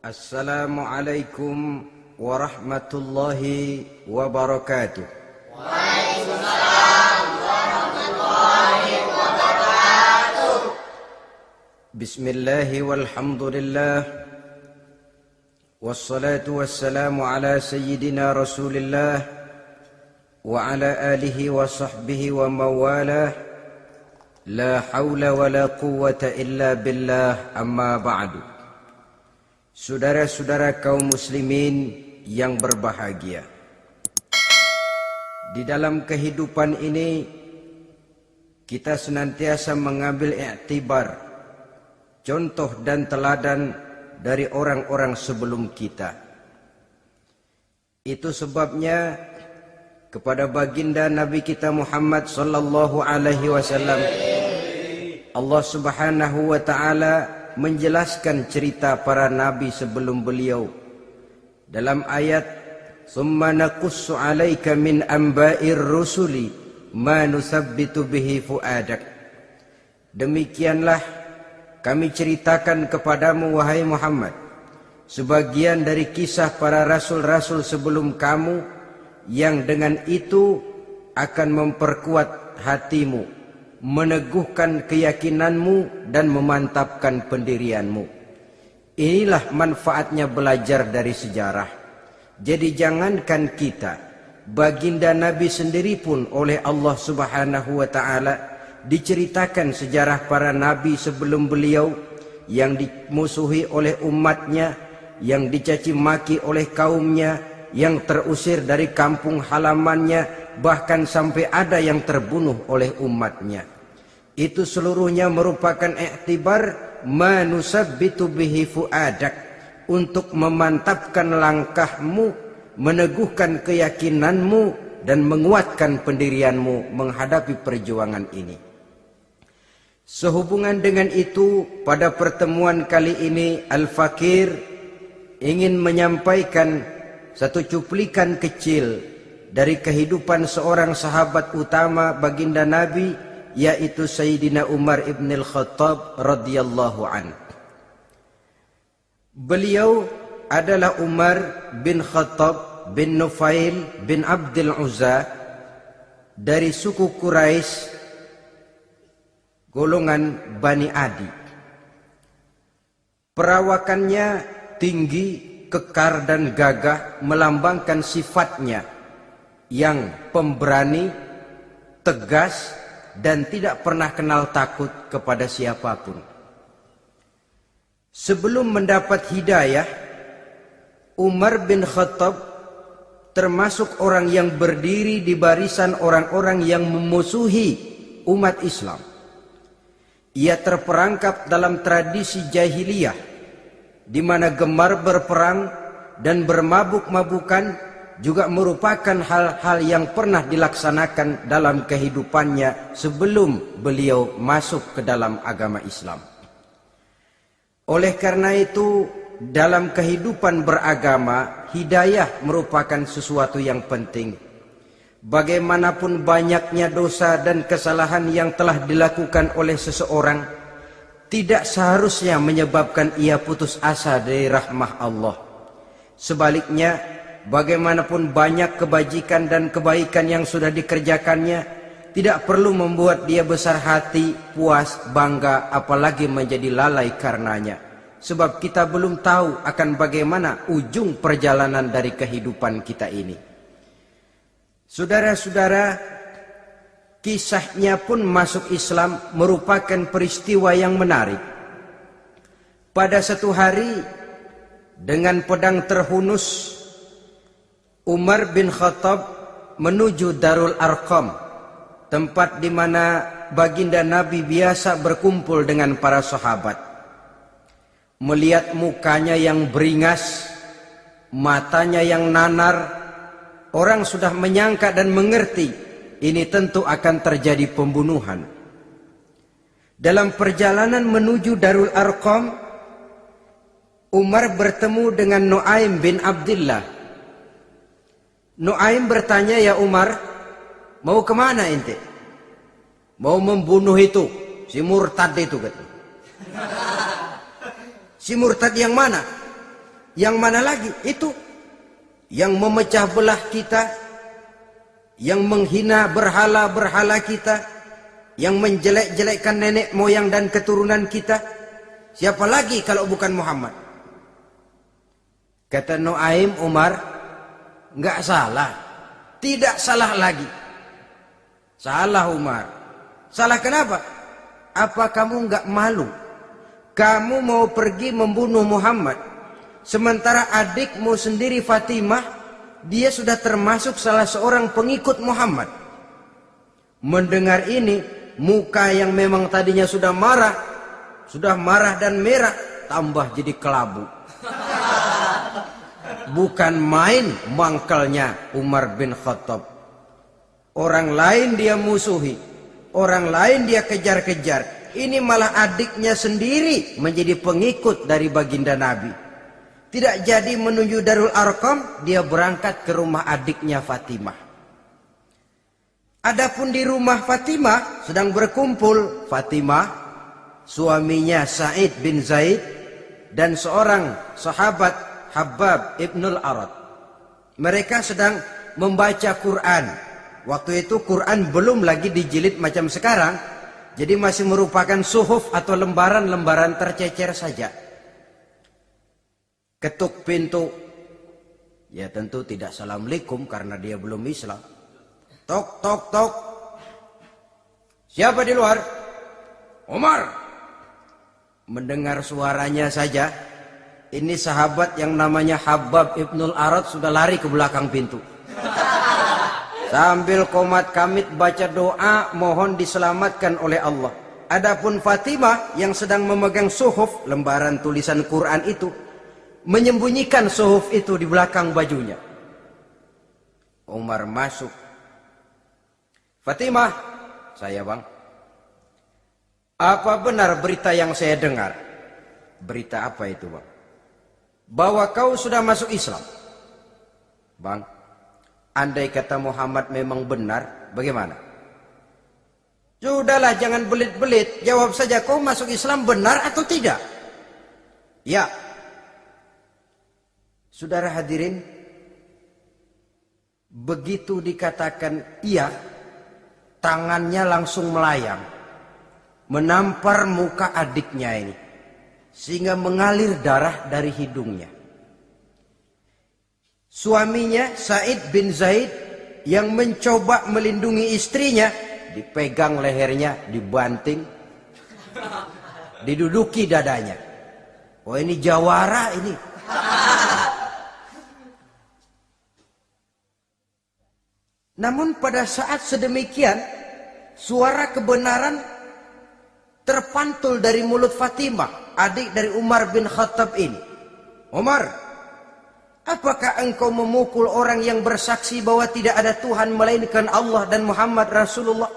Assalamualaikum warahmatullahi wabarakatuh. Waalaikumsalam warahmatullahi wabarakatuh. Bismillahi walhamdulillah. Wassalatu wassalamu ala sayyidina Rasulillah wa ala alihi wa sahbihi wa mawalah. La hawla wa la quwwata illa billah, amma ba'du. Saudara-saudara kaum muslimin yang berbahagia, di dalam kehidupan ini kita senantiasa mengambil iktibar, contoh dan teladan dari orang-orang sebelum kita. Itu sebabnya kepada baginda Nabi kita Muhammad sallallahu alaihi wasallam Allah Subhanahu wa taala menjelaskan cerita para nabi sebelum beliau dalam ayat "Tsumma naqussu 'alaika min amba'ir rusuli ma nusabbitu bihi fu'adak." Demikianlah kami ceritakan kepadamu wahai Muhammad sebagian dari kisah para rasul-rasul sebelum kamu yang dengan itu akan memperkuat hatimu, meneguhkan keyakinanmu dan memantapkan pendirianmu. Inilah manfaatnya belajar dari sejarah. Jadi jangankan kita, baginda Nabi sendiri pun oleh Allah Subhanahu wa taala diceritakan sejarah para nabi sebelum beliau yang dimusuhi oleh umatnya, yang dicaci maki oleh kaumnya, yang terusir dari kampung halamannya, bahkan sampai ada yang terbunuh oleh umatnya. Itu seluruhnya merupakan iktibar manusabbitu bihi fu'adak, untuk memantapkan langkahmu, meneguhkan keyakinanmu dan menguatkan pendirianmu menghadapi perjuangan ini. Sehubungan dengan itu, pada pertemuan kali ini Al-Fakir ingin menyampaikan satu cuplikan kecil dari kehidupan seorang sahabat utama baginda Nabi, yaitu Sayyidina Umar ibn al-Khattab radhiyallahu an. Beliau adalah Umar bin Khattab bin Nufail bin Abdul Uzza dari suku Quraisy golongan Bani Adi. Perawakannya tinggi, kekar dan gagah, melambangkan sifatnya yang pemberani, tegas, dan tidak pernah kenal takut kepada siapapun. Sebelum mendapat hidayah, Umar bin Khattab termasuk orang yang berdiri di barisan orang-orang yang memusuhi umat Islam. Ia terperangkap dalam tradisi jahiliyah, di mana gemar berperang dan bermabuk-mabukan juga merupakan hal-hal yang pernah dilaksanakan dalam kehidupannya sebelum beliau masuk ke dalam agama Islam. Oleh karena itu, dalam kehidupan beragama, hidayah merupakan sesuatu yang penting. Bagaimanapun banyaknya dosa dan kesalahan yang telah dilakukan oleh seseorang, tidak seharusnya menyebabkan ia putus asa dari rahmah Allah. Sebaliknya, bagaimanapun banyak kebajikan dan kebaikan yang sudah dikerjakannya, tidak perlu membuat dia besar hati, puas, bangga, apalagi menjadi lalai karenanya. Sebab kita belum tahu akan bagaimana ujung perjalanan dari kehidupan kita ini. Saudara-saudara, kisahnya pun masuk Islam merupakan peristiwa yang menarik. Pada satu hari, dengan pedang terhunus, Umar bin Khattab menuju Darul Arqam, tempat di mana baginda Nabi biasa berkumpul dengan para sahabat. Melihat mukanya yang beringas, matanya yang nanar, orang sudah menyangka dan mengerti ini tentu akan terjadi pembunuhan. Dalam perjalanan menuju Darul Arqam, Umar bertemu dengan Nuaim bin Abdullah. Nuaim bertanya, "Ya Umar, mau kemana ente?" "Mau membunuh itu, si murtad itu," kata. "Si murtad yang mana?" Yang mana lagi? Itu yang memecah belah kita, yang menghina berhala-berhala kita, yang menjelek-jelekkan nenek moyang dan keturunan kita. Siapa lagi kalau bukan Muhammad? Kata Nuaim Umar, nggak salah. Tidak salah lagi. Salah Umar. Salah kenapa? Apa kamu nggak malu? Kamu mau pergi membunuh Muhammad, sementara adikmu sendiri Fatimah, dia sudah termasuk salah seorang pengikut Muhammad. Mendengar ini, muka yang memang tadinya sudah marah dan merah, tambah jadi kelabu. Bukan main mangkelnya Umar bin Khattab. Orang lain dia musuhi, orang lain dia kejar-kejar. Ini malah adiknya sendiri menjadi pengikut dari baginda Nabi. Tidak jadi menuju Darul Arqam, dia berangkat ke rumah adiknya Fatimah. Adapun di rumah Fatimah sedang berkumpul Fatimah, suaminya Sa'id bin Zaid, dan seorang sahabat Habbab ibnul Arad. Mereka sedang membaca Quran. Waktu itu Quran belum lagi dijilid macam sekarang, jadi masih merupakan suhuf atau lembaran-lembaran tercecer saja. Ketuk pintu. Ya tentu tidak assalamualaikum karena dia belum Islam. Tok, tok, tok. Siapa di luar? Umar. Mendengar suaranya saja, ini sahabat yang namanya Habbab ibnul Arad sudah lari ke belakang pintu. Sambil komat kamit baca doa mohon diselamatkan oleh Allah. Adapun Fatimah yang sedang memegang suhuf, lembaran tulisan Quran itu, menyembunyikan suhuf itu di belakang bajunya. Umar masuk. Fatimah, saya bang. Apa benar berita yang saya dengar? Berita apa itu bang? Bahwa kau sudah masuk Islam. Bang, andai kata Muhammad memang benar, bagaimana? Sudahlah, jangan belit-belit. Jawab saja, kau masuk Islam benar atau tidak? Ya. Saudara hadirin, begitu dikatakan iya, tangannya langsung melayang, menampar muka adiknya ini, sehingga mengalir darah dari hidungnya. Suaminya Sa'id bin Zaid yang mencoba melindungi istrinya, dipegang lehernya, dibanting, diduduki dadanya. Oh ini jawara ini. Namun pada saat sedemikian, suara kebenaran terpantul dari mulut Fatimah, adik dari Umar bin Khattab ini. Umar, apakah engkau memukul orang yang bersaksi bahwa tidak ada Tuhan melainkan Allah dan Muhammad Rasulullah?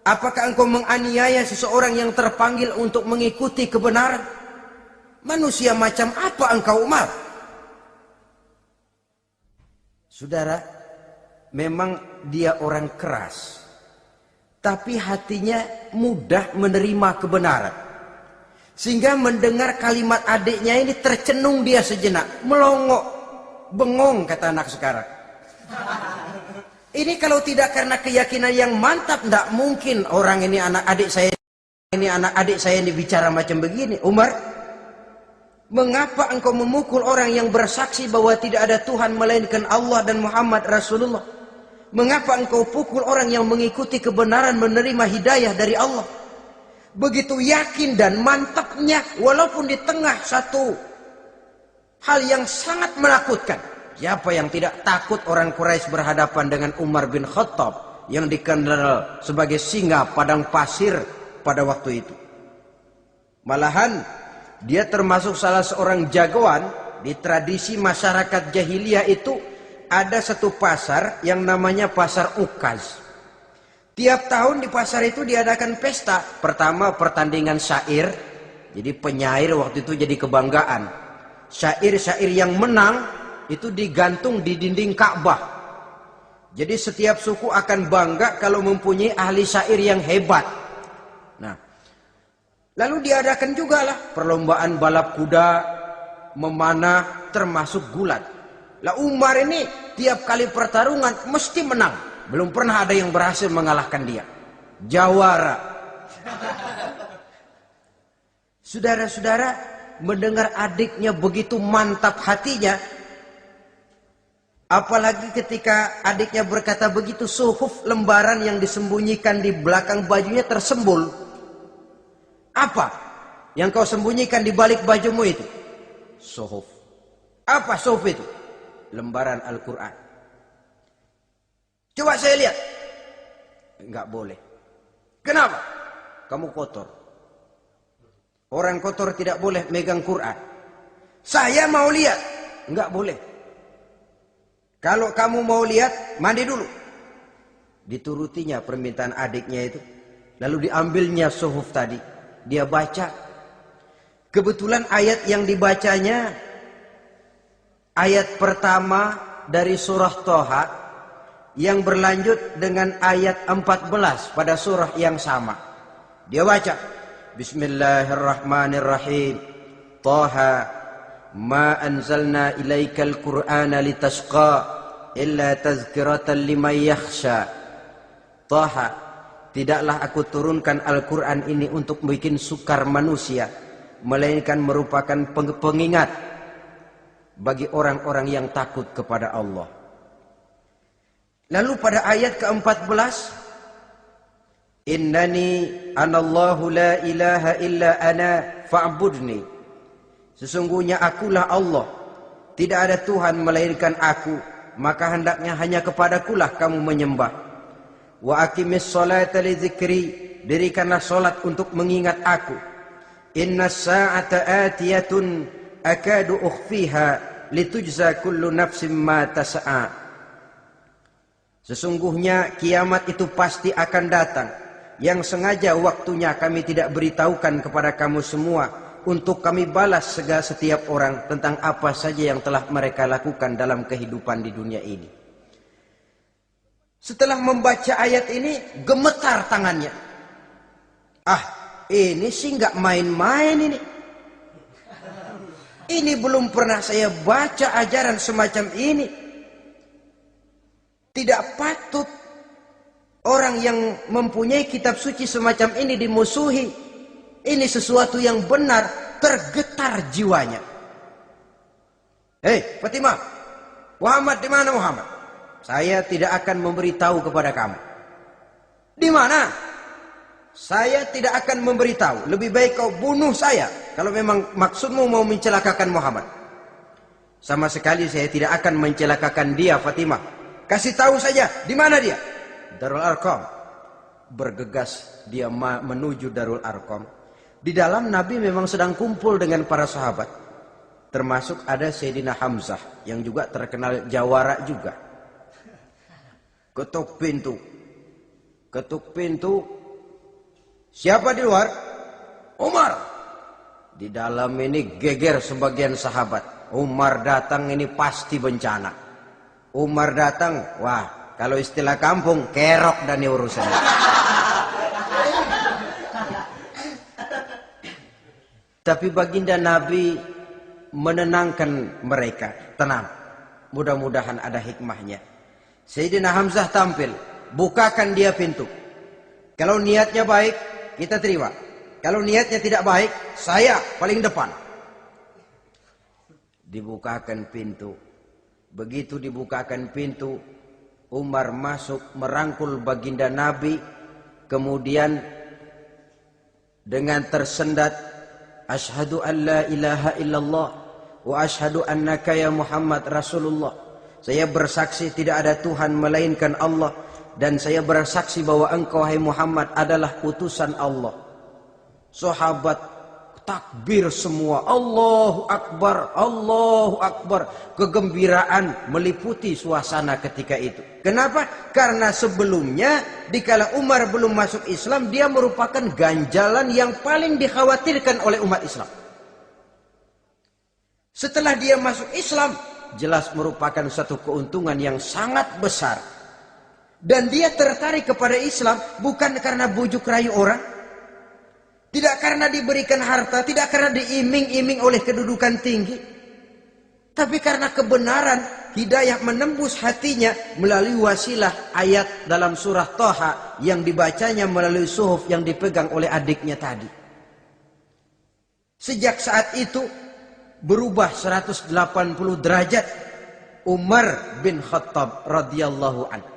Apakah engkau menganiaya seseorang yang terpanggil untuk mengikuti kebenaran? Manusia macam apa engkau Umar? Saudara, memang dia orang keras, tapi hatinya mudah menerima kebenaran. Sehingga mendengar kalimat adiknya ini tercenung dia sejenak, melongo, bengong kata anak sekarang. Ini kalau tidak karena keyakinan yang mantap, tidak mungkin orang ini anak adik saya ini bicara macam begini. Umar, mengapa engkau memukul orang yang bersaksi bahwa tidak ada Tuhan melainkan Allah dan Muhammad Rasulullah? Mengapa engkau pukul orang yang mengikuti kebenaran, menerima hidayah dari Allah? Begitu yakin dan mantapnya, walaupun di tengah satu hal yang sangat menakutkan. Siapa yang tidak takut orang Quraisy berhadapan dengan Umar bin Khattab yang dikenal sebagai singa padang pasir pada waktu itu? Malahan dia termasuk salah seorang jagoan di tradisi masyarakat jahiliyah itu. Ada satu pasar yang namanya pasar Ukaz. Tiap tahun di pasar itu diadakan pesta. Pertama pertandingan syair. Jadi penyair waktu itu jadi kebanggaan. Syair-syair yang menang itu digantung di dinding Ka'bah. Jadi setiap suku akan bangga kalau mempunyai ahli syair yang hebat. Nah, lalu diadakan juga lah perlombaan balap kuda, memanah, termasuk gulat. Lah Umar ini tiap kali pertarungan mesti menang. Belum pernah ada yang berhasil mengalahkan dia. Jawara. Saudara-saudara, mendengar adiknya begitu mantap hatinya, apalagi ketika adiknya berkata begitu, suhuf, lembaran yang disembunyikan di belakang bajunya tersembul. Apa yang kau sembunyikan di balik bajumu itu? Suhuf. Apa suhuf itu? Lembaran Al-Quran. Coba saya lihat. Enggak boleh. Kenapa? Kamu kotor. Orang kotor tidak boleh megang Quran. Saya mau lihat. Enggak boleh. Kalau kamu mau lihat, mandi dulu. Diturutinya permintaan adiknya itu. Lalu diambilnya suhuf tadi. Dia baca. Kebetulan ayat yang dibacanya ayat pertama dari surah Toha yang berlanjut dengan ayat 14 pada surah yang sama. Dia baca, Bismillahirrahmanirrahim. Toha ma anzalna ilaikal Qur'ana litasqa illa tazkiratan liman yakhsha. Toha, tidaklah aku turunkan Al-Quran ini untuk bikin sukar manusia, melainkan merupakan pengingat bagi orang-orang yang takut kepada Allah. Lalu pada ayat ke-14, Innani anallahu la ilaha illa ana fa'budni. Sesungguhnya akulah Allah, tidak ada Tuhan melainkan aku, maka hendaknya hanya kepadakulah kamu menyembah. Wa aqimis sholata li dzikri, dirikanlah salat untuk mengingat aku. Innas sa'ata atiyatun akadu ukhfiha litujza kullu nafsim ma tas'a. Sesungguhnya kiamat itu pasti akan datang, yang sengaja waktunya kami tidak beritahukan kepada kamu semua, untuk kami balas setiap orang tentang apa saja yang telah mereka lakukan dalam kehidupan di dunia ini. Setelah membaca ayat ini, gemetar tangannya. Ah, ini sih nggak main-main ini. Ini belum pernah saya baca ajaran semacam ini. Tidak patut orang yang mempunyai kitab suci semacam ini dimusuhi. Ini sesuatu yang benar, tergetar jiwanya. Hei, Fatimah, Muhammad di mana Muhammad? Saya tidak akan memberitahu kepada kamu. Di mana? Saya tidak akan memberitahu. Lebih baik kau bunuh saya kalau memang maksudmu mau mencelakakan Muhammad. Sama sekali saya tidak akan mencelakakan dia, Fatimah. Kasih tahu saja, di mana dia? Darul Arqam. Bergegas dia menuju Darul Arqam. Di dalam Nabi memang sedang kumpul dengan para sahabat. Termasuk ada Sayyidina Hamzah yang juga terkenal jawara juga. Ketuk pintu. Ketuk pintu. Siapa di luar? Umar. Di dalam ini geger sebagian sahabat. Umar datang ini pasti bencana. Umar datang, wah, kalau istilah kampung, kerok dan urusannya. Tapi baginda Nabi menenangkan mereka. Tenang, mudah-mudahan ada hikmahnya. Sayyidina Hamzah tampil, bukakan dia pintu. Kalau niatnya baik, kita terima. Kalau niatnya tidak baik, saya paling depan. Dibukakan pintu. Begitu dibukakan pintu, Umar masuk merangkul baginda Nabi. Kemudian dengan tersendat, Asyhadu an la ilaha illallah wa asyhadu annaka ya Muhammad Rasulullah. Saya bersaksi tidak ada Tuhan melainkan Allah, dan saya bersaksi bahwa engkau hai Muhammad adalah utusan Allah. Sahabat takbir semua, Allahu Akbar, Allahu Akbar. Kegembiraan meliputi suasana ketika itu. Kenapa? Karena sebelumnya dikala Umar belum masuk Islam, dia merupakan ganjalan yang paling dikhawatirkan oleh umat Islam. Setelah dia masuk Islam, jelas merupakan satu keuntungan yang sangat besar. Dan dia tertarik kepada Islam bukan karena bujuk rayu orang, tidak karena diberikan harta, tidak karena diiming-iming oleh kedudukan tinggi. Tapi karena kebenaran, hidayah menembus hatinya melalui wasilah ayat dalam surah Thaha yang dibacanya melalui suhuf yang dipegang oleh adiknya tadi. Sejak saat itu berubah 180 derajat Umar bin Khattab radhiyallahu anhu.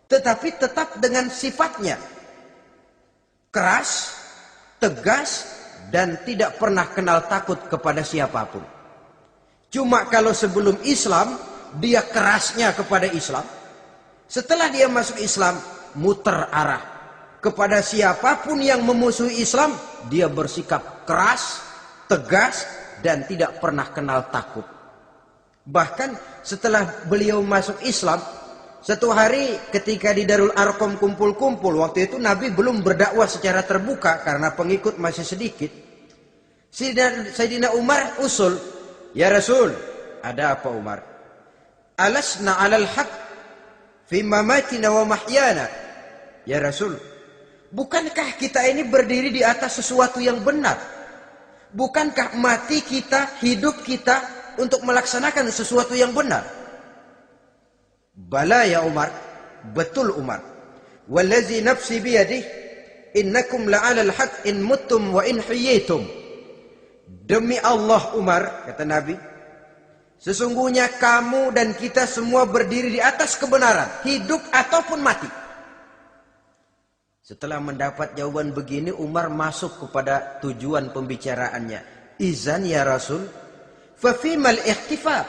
Tetapi tetap dengan sifatnya keras, tegas, dan tidak pernah kenal takut kepada siapapun. Cuma kalau sebelum Islam, dia kerasnya kepada Islam. Setelah dia masuk Islam, muter arah. Kepada siapapun yang memusuhi Islam, dia bersikap keras, tegas, dan tidak pernah kenal takut. Bahkan setelah beliau masuk Islam, satu hari ketika di Darul Arqam kumpul-kumpul, waktu itu Nabi belum berdakwah secara terbuka karena pengikut masih sedikit. Sayyidina Umar usul, "Ya Rasul, ada apa Umar? Alasna 'alal haq fi mamatina wa mahyana." Ya Rasul, bukankah kita ini berdiri di atas sesuatu yang benar? Bukankah mati kita, hidup kita untuk melaksanakan sesuatu yang benar? Bala ya Umar, betul Umar. Wallazi nafsi biyadih, innakum la'alal haq in muttum wa in hiyitum. Demi Allah Umar, kata Nabi, sesungguhnya kamu dan kita semua berdiri di atas kebenaran, hidup ataupun mati. Setelah mendapat jawaban begini, Umar masuk kepada tujuan pembicaraannya. Izan ya Rasul, fafimal ikhtifa.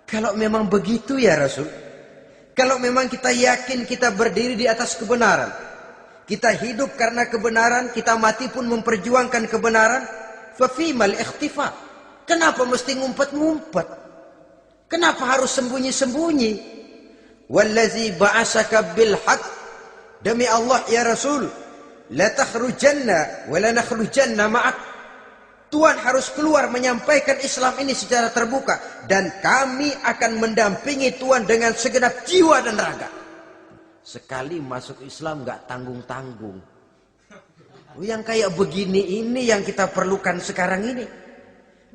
Kalau memang begitu ya Rasul, kalau memang kita yakin kita berdiri di atas kebenaran, kita hidup karena kebenaran, kita mati pun memperjuangkan kebenaran, fafimal ikhtifa. Kenapa mesti ngumpet-ngumpet? Kenapa harus sembunyi-sembunyi? Wallazi ba'asaka bil haqq, demi Allah ya Rasul, la takhrujanna wa la nakhrujanna ma'ak. Tuhan harus keluar menyampaikan Islam ini secara terbuka, dan kami akan mendampingi Tuhan dengan segenap jiwa dan raga. Sekali masuk Islam gak tanggung-tanggung. Yang kayak begini ini yang kita perlukan sekarang ini.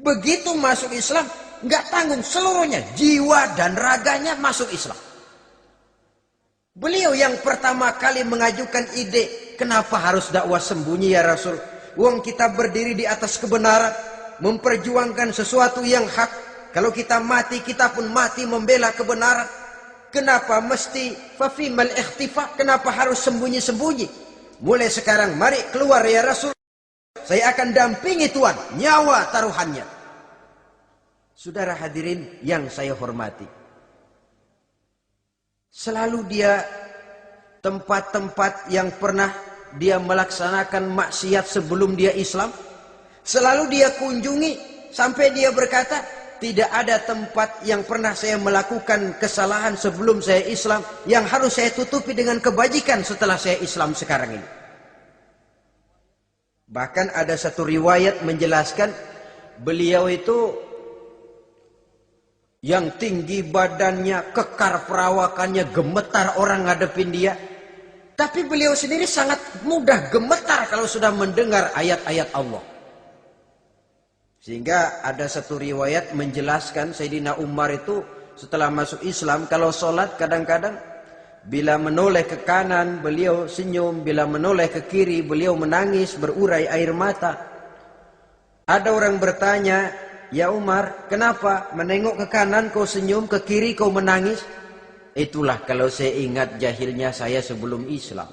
Begitu masuk Islam gak tanggung seluruhnya, jiwa dan raganya masuk Islam. Beliau yang pertama kali mengajukan ide, kenapa harus dakwah sembunyi ya Rasul? Wong kita berdiri di atas kebenaran, memperjuangkan sesuatu yang hak. Kalau kita mati, kita pun mati membela kebenaran. Kenapa mesti fafimal ikhtifa? Kenapa harus sembunyi-sembunyi? Mulai sekarang mari keluar ya Rasul. Saya akan dampingi Tuhan, nyawa taruhannya. Saudara hadirin yang saya hormati, selalu dia tempat-tempat yang pernah dia melaksanakan maksiat sebelum dia Islam, selalu dia kunjungi sampai dia berkata, tidak ada tempat yang pernah saya melakukan kesalahan sebelum saya Islam yang harus saya tutupi dengan kebajikan setelah saya Islam sekarang ini. Bahkan ada satu riwayat menjelaskan beliau itu yang tinggi badannya, kekar perawakannya, gemetar orang ngadepin dia. Tapi beliau sendiri sangat mudah gemetar kalau sudah mendengar ayat-ayat Allah. Sehingga ada satu riwayat menjelaskan Sayyidina Umar itu setelah masuk Islam, kalau sholat kadang-kadang bila menoleh ke kanan beliau senyum, bila menoleh ke kiri beliau menangis berurai air mata. Ada orang bertanya, ya Umar, kenapa menengok ke kanan kau senyum, ke kiri kau menangis? Itulah kalau saya ingat jahilnya saya sebelum Islam.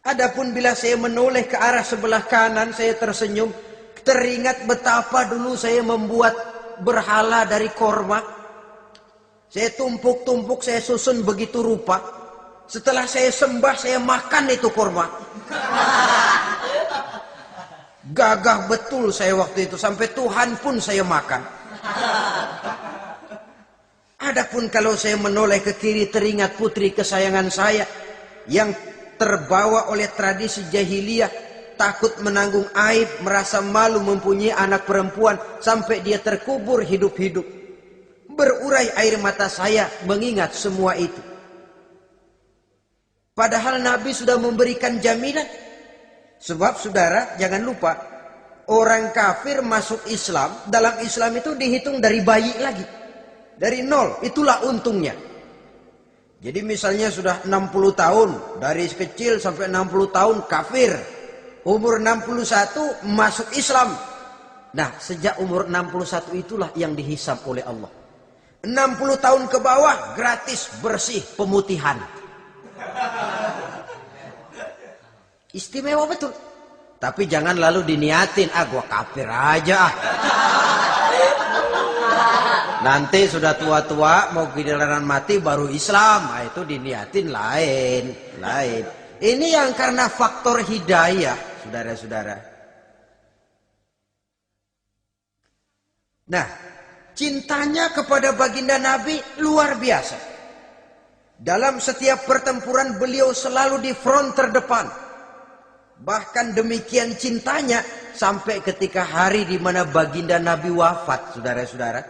Adapun bila saya menoleh ke arah sebelah kanan saya tersenyum, teringat betapa dulu saya membuat berhala dari korma. Saya tumpuk-tumpuk, saya susun begitu rupa. Setelah saya sembah, saya makan itu korma. Gagah betul saya waktu itu, sampai Tuhan pun saya makan. Adapun kalau saya menoleh ke kiri teringat putri kesayangan saya yang terbawa oleh tradisi jahiliyah, takut menanggung aib, merasa malu mempunyai anak perempuan sampai dia terkubur hidup-hidup. Berurai air mata saya mengingat semua itu. Padahal Nabi sudah memberikan jaminan. Sebab saudara jangan lupa, Orang kafir masuk Islam, dalam Islam itu dihitung dari bayi lagi. Dari nol, itulah untungnya. Jadi misalnya sudah 60 tahun, dari kecil sampai 60 tahun kafir. Umur 61 masuk Islam. Nah, sejak umur 61 itulah yang dihisab oleh Allah. 60 tahun ke bawah gratis bersih pemutihan. Istimewa betul. Tapi jangan lalu diniatin, gua kafir aja ah. Nanti sudah tua-tua mau giliran mati baru Islam. Nah, itu diniatin lain. Ini yang karena faktor hidayah, saudara-saudara. Nah, cintanya kepada baginda Nabi luar biasa. Dalam setiap pertempuran beliau selalu di front terdepan. Bahkan demikian cintanya sampai ketika hari di mana baginda Nabi wafat, saudara-saudara.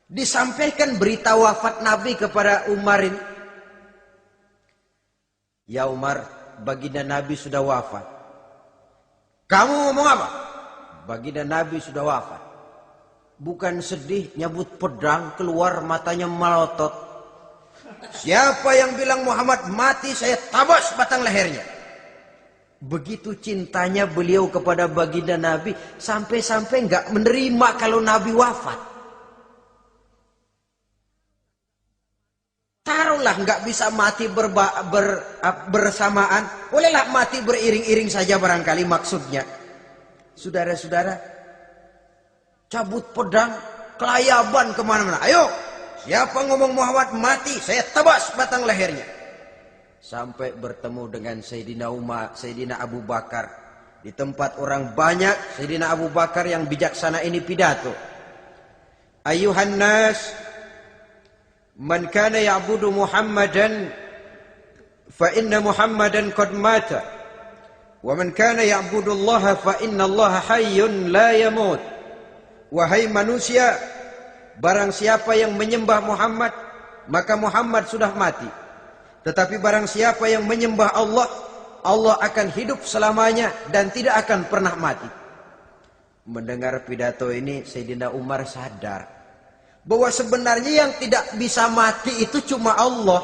Disampaikan berita wafat Nabi kepada Umar ini. Ya Umar, baginda Nabi sudah wafat. Kamu ngomong apa? Baginda Nabi sudah wafat. Bukan sedih, nyabut pedang, keluar matanya melotot. Siapa yang bilang Muhammad mati, saya tabas batang lehernya. Begitu cintanya beliau kepada baginda Nabi, sampai-sampai nggak menerima kalau Nabi wafat. Taruhlah nggak bisa mati bersamaan, bolehlah mati beriring-iring saja barangkali maksudnya. Saudara-saudara, cabut pedang, kelayaban kemana-mana. Ayo, siapa ngomong Muhammad mati, saya tabas batang lehernya. Sampai bertemu dengan Sayyidina Umar, Sayyidina Abu Bakar. Di tempat orang banyak, Sayyidina Abu Bakar yang bijaksana ini pidato. Ayuhan nas, man kana ya'budu Muhammadan, fa inna Muhammadan qad mata. Wa man kana ya'budu Allah, fa inna Allah hayyun la yamut. Wahai manusia, barang siapa yang menyembah Muhammad, maka Muhammad sudah mati. Tetapi barang siapa yang menyembah Allah, Allah akan hidup selamanya dan tidak akan pernah mati. Mendengar pidato ini, Sayyidina Umar sadar bahwa sebenarnya yang tidak bisa mati itu cuma Allah.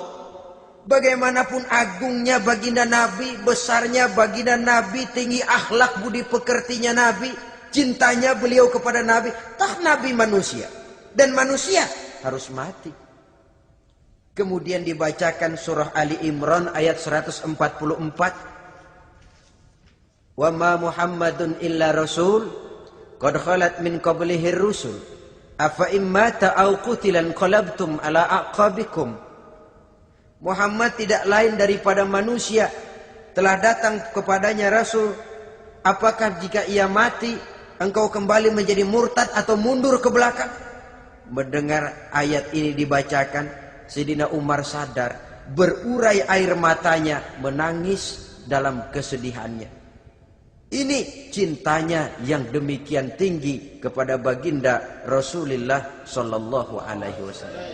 Bagaimanapun agungnya baginda Nabi, besarnya baginda Nabi, tinggi akhlak budi pekertinya Nabi, cintanya beliau kepada Nabi, toh Nabi manusia dan manusia harus mati. Kemudian dibacakan surah Ali Imran ayat 144. Wa ma Muhammadun illa rasul qad khalat min qablihi rusul afa immata aw qutilan qalabtum ala aqabikum. Muhammad tidak lain daripada manusia, telah datang kepadanya rasul. Apakah jika ia mati engkau kembali menjadi murtad atau mundur ke belakang? Mendengar ayat ini dibacakan, Sayyidina Umar sadar, berurai air matanya, menangis dalam kesedihannya. Ini cintanya yang demikian tinggi kepada baginda Rasulullah sallallahu alaihi wasallam.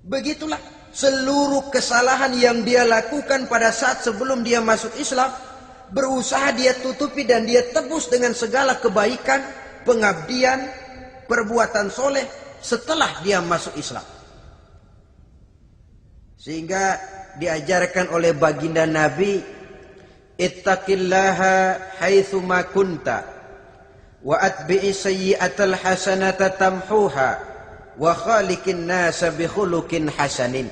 Begitulah seluruh kesalahan yang dia lakukan pada saat sebelum dia masuk Islam, berusaha dia tutupi dan dia tebus dengan segala kebaikan, pengabdian, perbuatan soleh setelah dia masuk Islam. Sehingga diajarkan oleh baginda Nabi, ittaqillaha haitsu ma kunta wa atbi'i sayyi'atal hasanata tamhuha wa khaliqin nasa bi khuluqin hasanin.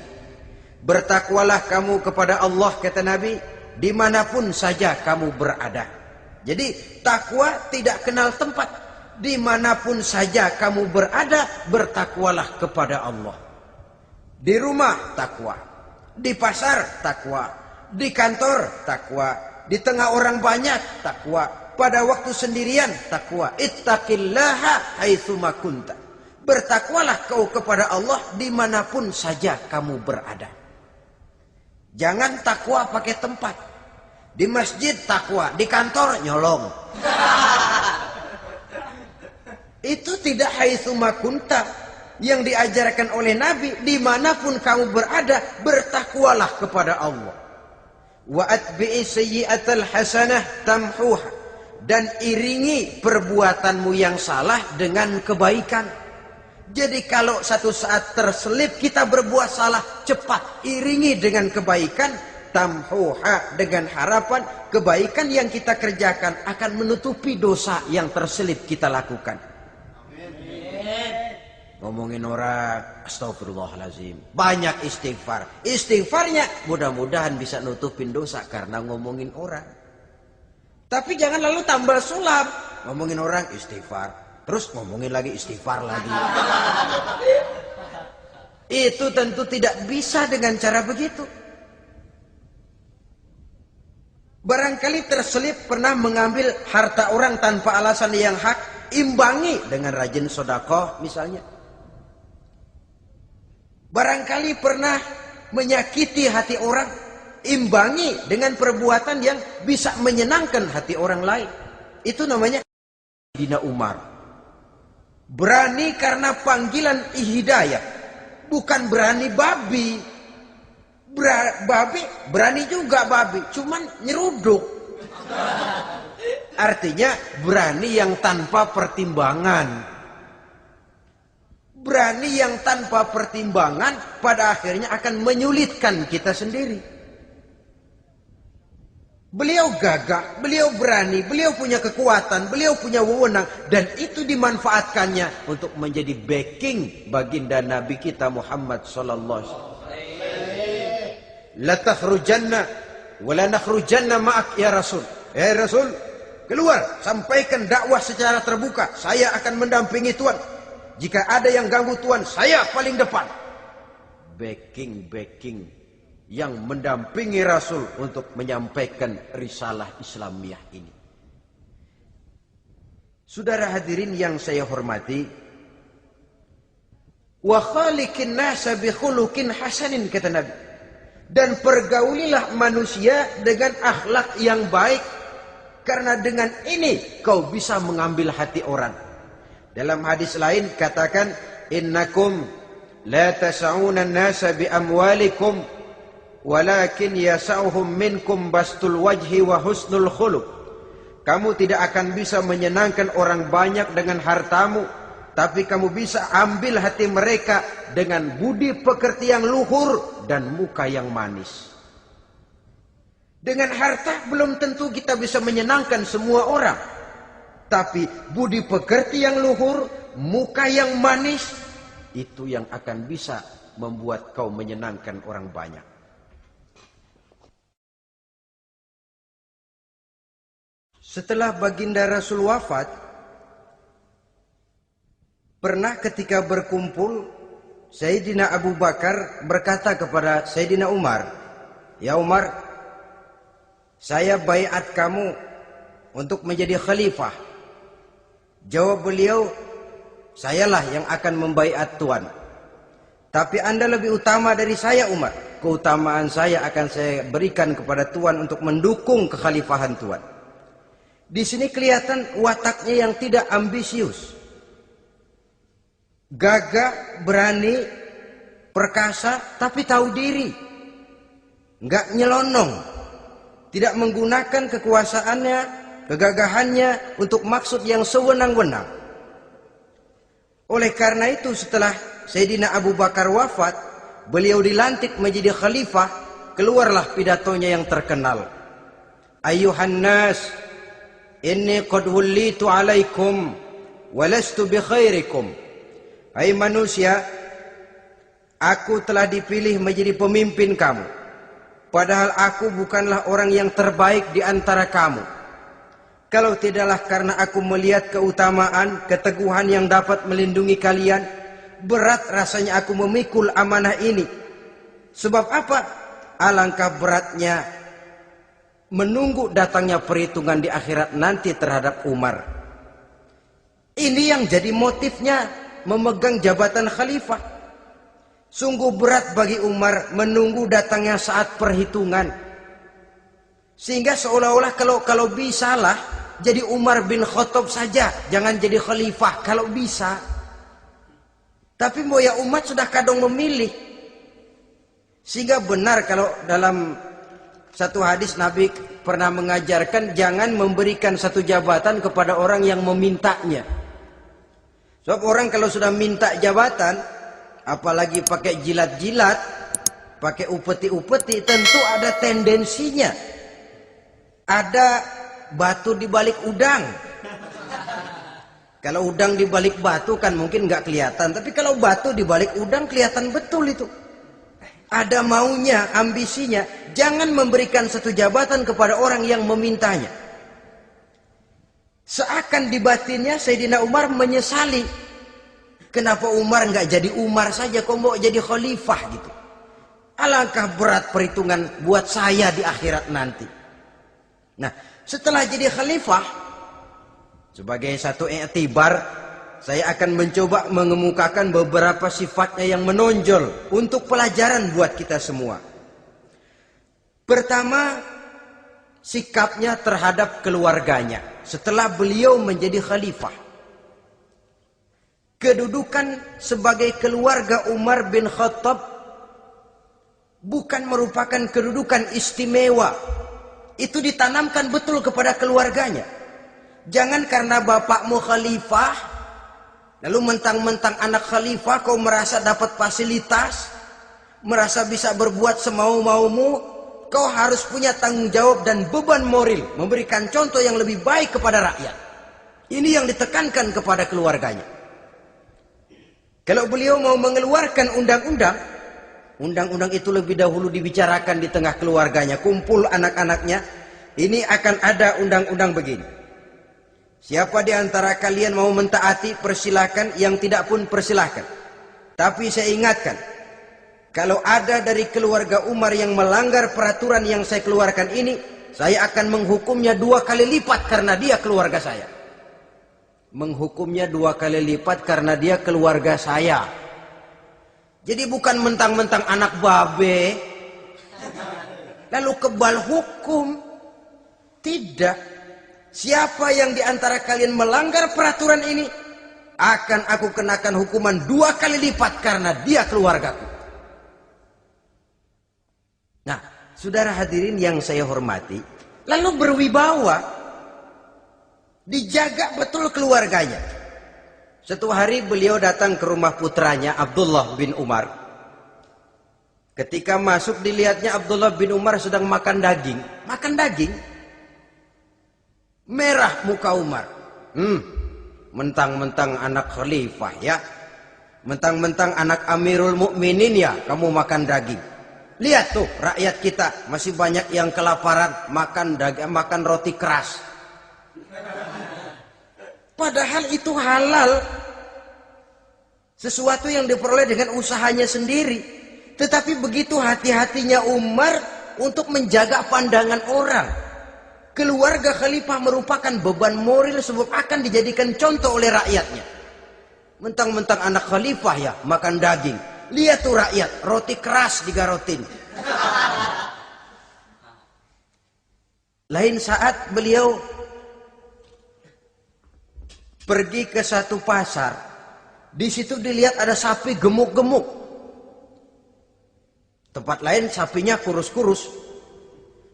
Bertakwalah kamu kepada Allah, kata Nabi, dimanapun saja kamu berada. Jadi takwa tidak kenal tempat. Dimanapun saja kamu berada, bertakwalah kepada Allah. Di rumah takwa, di pasar takwa, di kantor takwa, di tengah orang banyak takwa, pada waktu sendirian takwa. Ittaqillaha haitsu ma kunta. Bertakwalah kau kepada Allah dimanapun saja kamu berada. Jangan takwa pakai tempat. Di masjid takwa, di kantor nyolong. Itu tidak haitsu ma kunta. Yang diajarkan oleh Nabi, dimanapun kamu berada, bertakwalah kepada Allah. Wa atbi'i sayyi'atal hasanah tamhuha. dan iringi perbuatanmu yang salah dengan kebaikan. Jadi kalau satu saat terselip kita berbuat salah, cepat iringi dengan kebaikan, tamhuha, dengan harapan kebaikan yang kita kerjakan akan menutupi dosa yang terselip kita lakukan. Ngomongin orang, astagfirullahaladzim, banyak istighfar. Istighfarnya mudah-mudahan bisa nutupin dosa karena ngomongin orang. Tapi jangan lalu tambal sulap, ngomongin orang istighfar, terus ngomongin lagi istighfar lagi. Itu tentu tidak bisa dengan cara begitu. Barangkali terselip pernah mengambil harta orang tanpa alasan yang hak, imbangi dengan rajin sedekah misalnya. Barangkali pernah menyakiti hati orang, imbangi dengan perbuatan yang bisa menyenangkan hati orang lain. Itu namanya Sayyidina Umar. Berani karena panggilan hidayah, bukan berani babi. Berani juga babi, cuman nyeruduk. Artinya berani yang tanpa pertimbangan. Berani yang tanpa pertimbangan pada akhirnya akan menyulitkan kita sendiri. Beliau gagah, beliau berani, beliau punya kekuatan, beliau punya wewenang, dan itu dimanfaatkannya untuk menjadi backing baginda Nabi kita Muhammad sallallahu alaihi wasallam. La takhrujanna wa la nakhrujanna ma'ak ya Rasul. Ya Rasul, keluar, sampaikan dakwah secara terbuka. Saya akan mendampingi Tuhan. Jika ada yang ganggu Tuhan, saya paling depan. Backing yang mendampingi Rasul untuk menyampaikan risalah Islamiyah ini. Saudara hadirin yang saya hormati, wa khaliqin nasa bi khuluqin hasanin, kata Nabi. Dan pergaulilah manusia dengan akhlak yang baik, karena dengan ini kau bisa mengambil hati orang. Dalam hadis lain katakan, innakum la tas'una an-nasa bi amwalikum walakin yas'uhum minkum bastul wajhi wa husnul khuluq. Kamu tidak akan bisa menyenangkan orang banyak dengan hartamu, tapi kamu bisa ambil hati mereka dengan budi pekerti yang luhur dan muka yang manis. Dengan harta belum tentu kita bisa menyenangkan semua orang. Tapi budi pekerti yang luhur, muka yang manis, itu yang akan bisa membuat kau menyenangkan orang banyak. Setelah baginda Rasul wafat, pernah ketika berkumpul, Sayyidina Abu Bakar berkata kepada Sayyidina Umar, "Ya Umar, saya baiat kamu untuk menjadi khalifah." Jawab beliau, "Sayalah yang akan membaiat Tuan. Tapi Anda lebih utama dari saya, Umar. Keutamaan saya akan saya berikan kepada Tuan untuk mendukung kekhalifahan Tuan." Di sini kelihatan wataknya yang tidak ambisius. Gagah, berani, perkasa, tapi tahu diri. Enggak nyelonong. Tidak menggunakan kekuasaannya, kegagahannya untuk maksud yang sewenang-wenang. Oleh karena itu setelah Sayyidina Abu Bakar wafat, beliau dilantik menjadi khalifah, keluarlah pidatonya yang terkenal. Ayyuhan nas, inni qad wullitu alaikum walastu bi khairikum. Hai manusia, aku telah dipilih menjadi pemimpin kamu, padahal aku bukanlah orang yang terbaik di antara kamu. Kalau tidaklah karena aku melihat keutamaan, keteguhan yang dapat melindungi kalian, berat rasanya aku memikul amanah ini. Sebab apa? Alangkah beratnya menunggu datangnya perhitungan di akhirat nanti terhadap Umar. Ini yang jadi motifnya memegang jabatan khalifah. Sungguh berat bagi Umar menunggu datangnya saat perhitungan. Sehingga seolah-olah kalau bisalah jadi Umar bin Khattab saja, jangan jadi khalifah kalau bisa. Tapi moya umat sudah kadang memilih. Sehingga benar kalau dalam satu hadis Nabi pernah mengajarkan jangan memberikan satu jabatan kepada orang yang memintanya. Sebab orang kalau sudah minta jabatan, apalagi pakai jilat-jilat, pakai upeti-upeti, tentu ada tendensinya. Ada batu di balik udang. Kalau udang di balik batu kan mungkin nggak kelihatan, tapi kalau batu di balik udang kelihatan betul itu. Ada maunya, ambisinya. Jangan memberikan satu jabatan kepada orang yang memintanya. Seakan di batinnya Sayyidina Umar menyesali. Kenapa Umar nggak jadi Umar saja, kok mau jadi khalifah gitu. Alangkah berat perhitungan buat saya di akhirat nanti. Nah, setelah jadi khalifah, sebagai satu i'tibar, saya akan mencoba mengemukakan beberapa sifatnya yang menonjol untuk pelajaran buat kita semua. Pertama, sikapnya terhadap keluarganya setelah beliau menjadi khalifah. Kedudukan sebagai keluarga Umar bin Khattab bukan merupakan kedudukan istimewa. Itu ditanamkan betul kepada keluarganya. Jangan karena bapakmu khalifah, lalu mentang-mentang anak khalifah kau merasa dapat fasilitas, merasa bisa berbuat semau-maumu, kau harus punya tanggung jawab dan beban moral, memberikan contoh yang lebih baik kepada rakyat. Ini yang ditekankan kepada keluarganya. Kalau beliau mau mengeluarkan undang-undang, undang-undang itu lebih dahulu dibicarakan di tengah keluarganya, kumpul anak-anaknya, ini akan ada undang-undang begini. Siapa di antara kalian mau mentaati, persilakan. Yang tidak pun persilakan. Tapi saya ingatkan, kalau ada dari keluarga Umar yang melanggar peraturan yang saya keluarkan ini, saya akan menghukumnya 2 kali lipat karena dia keluarga saya. Menghukumnya 2 kali lipat karena dia keluarga saya. Jadi bukan mentang-mentang anak babe, lalu kebal hukum. Tidak. Siapa yang diantara kalian melanggar peraturan ini, akan aku kenakan hukuman 2 kali lipat karena dia keluargaku. Nah, saudara hadirin yang saya hormati, lalu berwibawa, dijaga betul keluarganya. Suatu hari beliau datang ke rumah putranya Abdullah bin Umar. Ketika masuk dilihatnya Abdullah bin Umar sedang makan daging. Makan daging. Merah muka Umar. Mentang-mentang anak khalifah ya. Mentang-mentang anak Amirul Mukminin ya, kamu makan daging. Lihat tuh rakyat kita masih banyak yang kelaparan, makan daging, makan roti keras. Padahal itu halal. Sesuatu yang diperoleh dengan usahanya sendiri. Tetapi begitu hati-hatinya Umar untuk menjaga pandangan orang. Keluarga khalifah merupakan beban moral sebab akan dijadikan contoh oleh rakyatnya. Mentang-mentang anak khalifah ya makan daging. Lihat tuh rakyat, roti keras digarotin. Lain saat beliau pergi ke satu pasar. Di situ dilihat ada sapi gemuk-gemuk. Tempat lain sapinya kurus-kurus.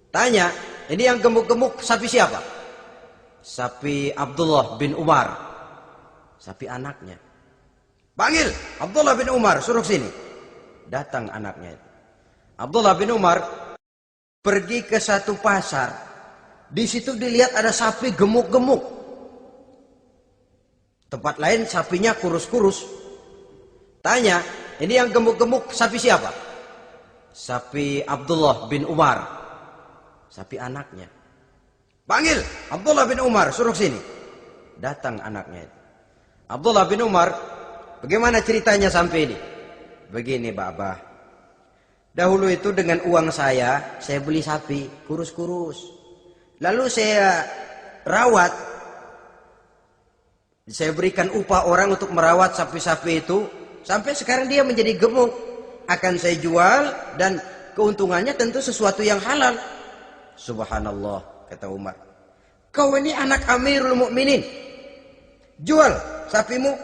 Tanya, ini yang gemuk-gemuk sapi siapa? Sapi Abdullah bin Umar. Sapi anaknya. Panggil Abdullah bin Umar, suruh sini. Datang anaknya. Abdullah bin Umar pergi ke satu pasar. Di situ dilihat ada sapi gemuk-gemuk. Tempat lain sapinya kurus-kurus. Tanya, ini yang gemuk-gemuk sapi siapa? Sapi Abdullah bin Umar. Sapi anaknya. Panggil Abdullah bin Umar, suruh sini. Datang anaknya. Abdullah bin Umar, bagaimana ceritanya sampai ini? Begini Bapak. Dahulu itu dengan uang saya beli sapi kurus-kurus. Lalu saya rawat. Saya berikan upah orang untuk merawat sapi-sapi itu. Sampai sekarang dia menjadi gemuk. Akan saya jual dan keuntungannya tentu sesuatu yang halal. Subhanallah, kata Umar. Kau ini anak Amirul Mukminin. Jual sapimu.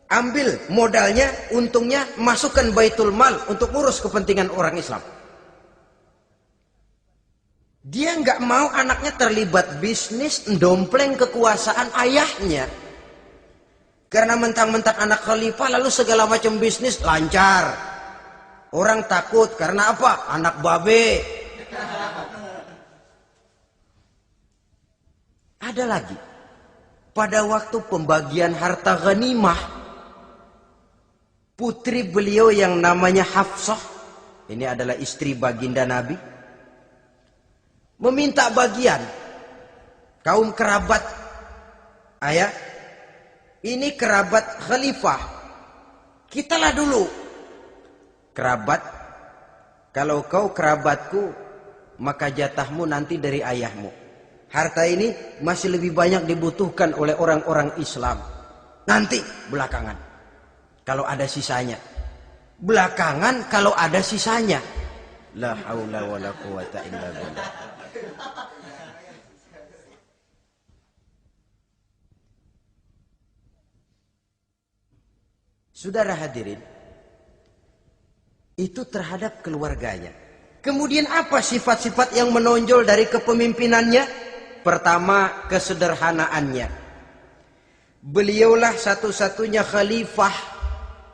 Ambil modalnya, untungnya, masukkan baitul mal untuk urus kepentingan orang Islam. Dia nggak mau anaknya terlibat bisnis, ndompleng kekuasaan ayahnya. Karena mentang-mentang anak khalifah lalu segala macam bisnis lancar. Orang takut karena apa? Anak babe. Ada lagi. Pada waktu pembagian harta ghanimah, putri beliau yang namanya Hafsah, ini adalah istri baginda Nabi, meminta bagian. Kaum kerabat ayah, ini kerabat khalifah, kitalah dulu kerabat. Kalau kau kerabatku, maka jatahmu nanti dari ayahmu. Harta ini masih lebih banyak dibutuhkan oleh orang-orang Islam. Nanti belakangan, kalau ada sisanya. Belakangan kalau ada sisanya. La haula wala quwata illa billah. Saudara hadirin, itu terhadap keluarganya. Kemudian apa sifat-sifat yang menonjol dari kepemimpinannya? Pertama, kesederhanaannya. Beliaulah satu-satunya khalifah,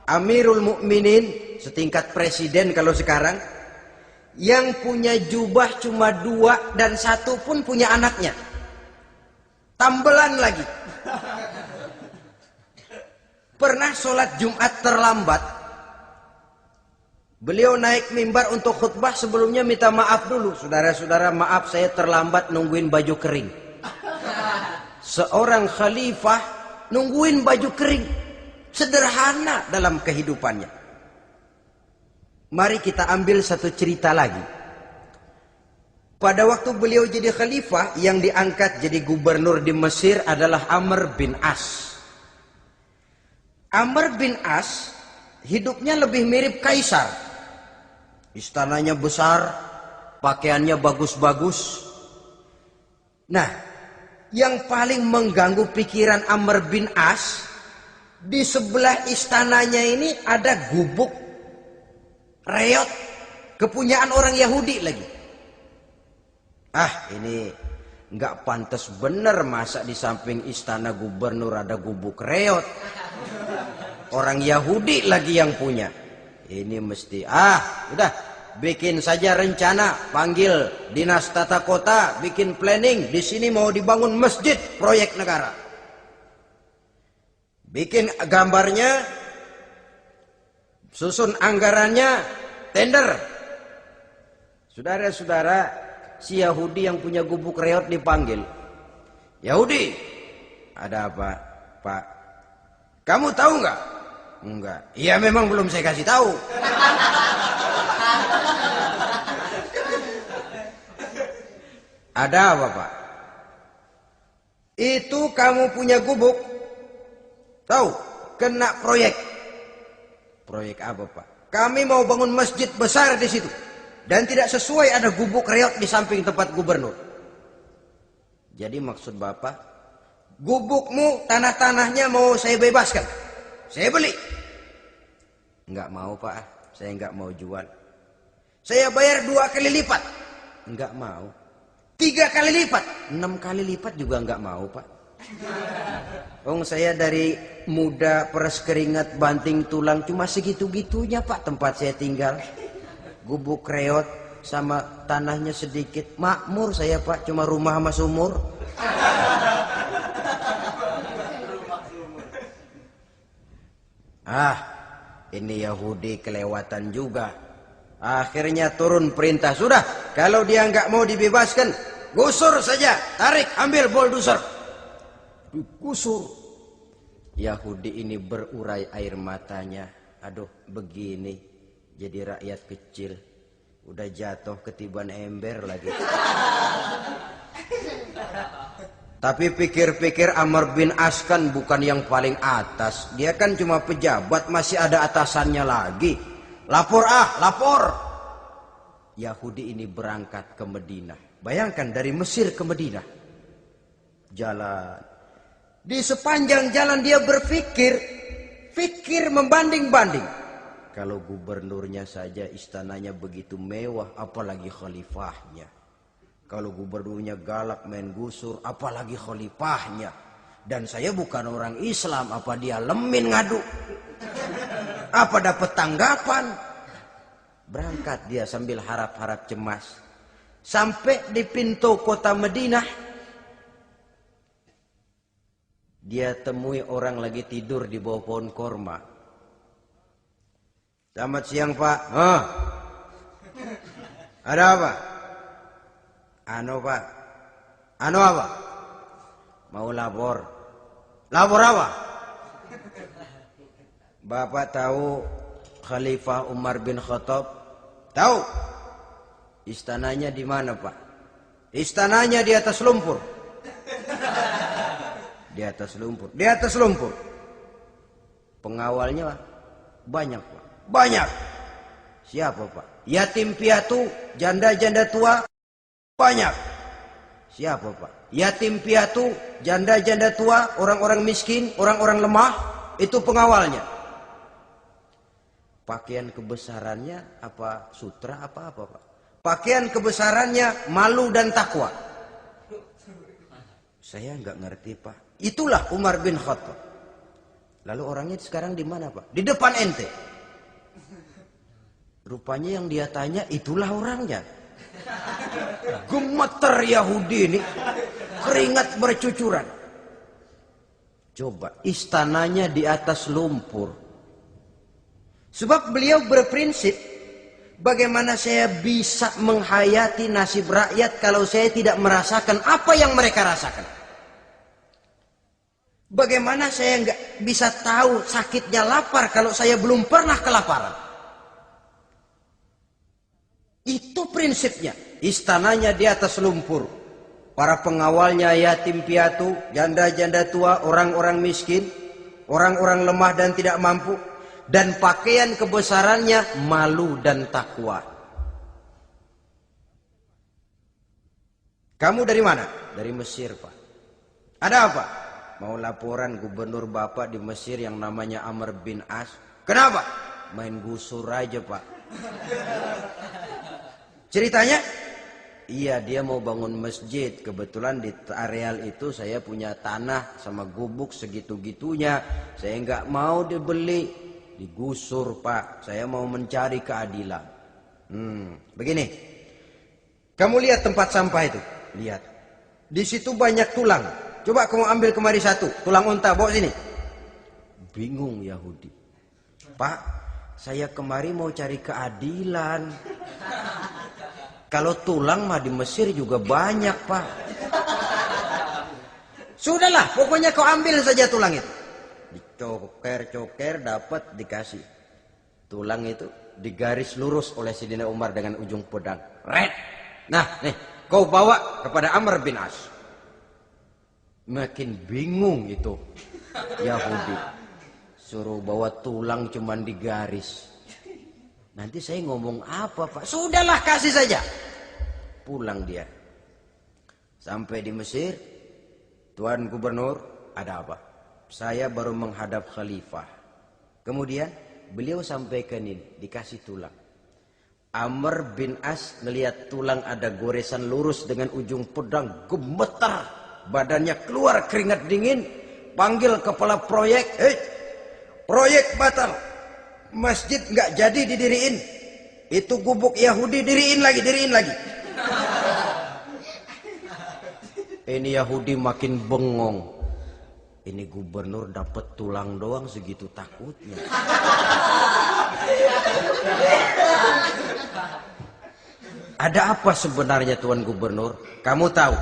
Amirul Mukminin, setingkat presiden kalau sekarang, yang punya jubah cuma 2 dan 1 pun punya anaknya. Tambelan lagi. Pernah sholat Jumat terlambat. Beliau naik mimbar untuk khutbah, sebelumnya minta maaf dulu. Saudara-saudara, maaf saya terlambat nungguin baju kering. Seorang khalifah nungguin baju kering. Sederhana dalam kehidupannya. Mari kita ambil satu cerita lagi. Pada waktu beliau jadi khalifah, yang diangkat jadi gubernur di Mesir adalah Amr bin As. Amr bin As hidupnya lebih mirip kaisar. Istananya besar, pakaiannya bagus-bagus. Nah, yang paling mengganggu pikiran Amr bin As, di sebelah istananya ini ada gubuk reot, kepunyaan orang Yahudi lagi. Ini nggak pantas bener, masa di samping istana gubernur ada gubuk reot. Orang Yahudi lagi yang punya. Ini mesti, udah, bikin saja rencana, panggil dinas tata kota, bikin planning. Di sini mau dibangun masjid, proyek negara. Bikin gambarnya, susun anggarannya, tender. Saudara-saudara, si Yahudi yang punya gubuk reot dipanggil. Yahudi, ada apa, Pak? Kamu tahu nggak? Enggak. Iya, memang belum saya kasih tahu. Ada apa, Pak? Itu kamu punya gubuk. Tahu? Kena proyek. Proyek apa, Pak? Kami mau bangun masjid besar di situ. Dan tidak sesuai ada gubuk reot di samping tempat gubernur. Jadi maksud Bapak, gubukmu, tanah-tanahnya mau saya bebaskan. Saya beli. Enggak mau, Pak. Saya enggak mau jual. Saya bayar 2 kali lipat. Enggak mau. 3 kali lipat. 6 kali lipat juga enggak mau, Pak. Saya dari muda peres keringat banting tulang cuma segitu-gitunya, Pak, tempat saya tinggal. Gubuk reot sama tanahnya sedikit. Makmur saya, Pak, cuma rumah sama sumur. Ini Yahudi kelewatan juga. Akhirnya turun perintah, sudah, kalau dia nggak mau dibebaskan, gusur saja, tarik, ambil bulldozer. Gusur. Yahudi ini berurai air matanya. Aduh, begini jadi rakyat kecil, udah jatuh ketiban ember lagi. Tapi pikir-pikir Amr bin As kan bukan yang paling atas. Dia kan cuma pejabat, masih ada atasannya lagi. Lapor, lapor. Yahudi ini berangkat ke Madinah. Bayangkan dari Mesir ke Madinah. Jalan. Di sepanjang jalan dia berpikir. Fikir membanding-banding. Kalau gubernurnya saja istananya begitu mewah, apalagi khalifahnya. Kalau gubernurnya galak main gusur, apalagi khalifahnya. Dan saya bukan orang Islam, apa dia lemin ngadu? Apa dapat tanggapan? Berangkat dia sambil harap-harap cemas. Sampai di pintu kota Madinah, dia temui orang lagi tidur di bawah pohon korma. Selamat siang Pak. Ada apa? Anu Pak. Anu apa? Mau lapor. Lapor apa? Bapak tahu Khalifah Umar bin Khattab? Tahu. Istananya di mana Pak? Istananya di atas lumpur. Di atas lumpur. Di atas lumpur. Pengawalnya banyak Pak. Banyak. Siapa Pak? Yatim piatu, janda-janda tua. Banyak. Siapa Pak? Yatim piatu, janda-janda tua, orang-orang miskin, orang-orang lemah. Itu pengawalnya. Pakaian kebesarannya apa sutra apa Pak? Pakaian kebesarannya malu dan takwa. Saya nggak ngerti Pak. Itulah Umar bin Khattab. Lalu orangnya sekarang di mana Pak? Di depan ente. Rupanya yang dia tanya itulah orangnya. Gemeter Yahudi ini. Keringat bercucuran. Coba istananya di atas lumpur. Sebab beliau berprinsip, bagaimana saya bisa menghayati nasib rakyat kalau saya tidak merasakan apa yang mereka rasakan? Bagaimana saya nggak bisa tahu sakitnya lapar kalau saya belum pernah kelaparan? Itu prinsipnya. Istananya di atas lumpur. Para pengawalnya yatim piatu, janda-janda tua, orang-orang miskin, orang-orang lemah dan tidak mampu. Dan pakaian kebesarannya malu dan takwa. Kamu dari mana? Dari Mesir Pak. Ada apa? Mau laporan gubernur Bapak di Mesir yang namanya Amr bin As. Kenapa? Main gusur aja Pak. Ceritanya? Iya dia mau bangun masjid. Kebetulan di areal itu saya punya tanah sama gubuk segitu-gitunya. Saya nggak mau dibeli. Digusur Pak. Saya mau mencari keadilan. Begini. Kamu lihat tempat sampah itu? Lihat. Di situ banyak tulang. Coba kamu ambil kemari satu. Tulang unta bawa sini. Bingung Yahudi. Pak, saya kemari mau cari keadilan. Kalau tulang mah di Mesir juga banyak Pak. Sudahlah, pokoknya kau ambil saja tulang itu. Dicoker-coker dapat dikasih. Tulang itu digaris lurus oleh Sidina Umar dengan ujung pedang. Red. Nah, nih, kau bawa kepada Amr bin As. Makin bingung itu Yahudi. Suruh bawa tulang cuman digaris. Nanti saya ngomong apa Pak? Sudahlah kasih saja. Pulang dia. Sampai di Mesir. Tuan Gubernur, ada apa? Saya baru menghadap khalifah. Kemudian beliau sampaikan ini. Dikasih tulang. Amr bin As ngelihat tulang ada goresan lurus dengan ujung pedang. Gemetar. Badannya keluar keringat dingin. Panggil kepala proyek. Proyek batal. Masjid nggak jadi didiriin. Itu gubuk Yahudi diriin lagi. Ini Yahudi makin bengong. Ini gubernur dapat tulang doang segitu takutnya. Ada apa sebenarnya Tuan Gubernur? Kamu tahu?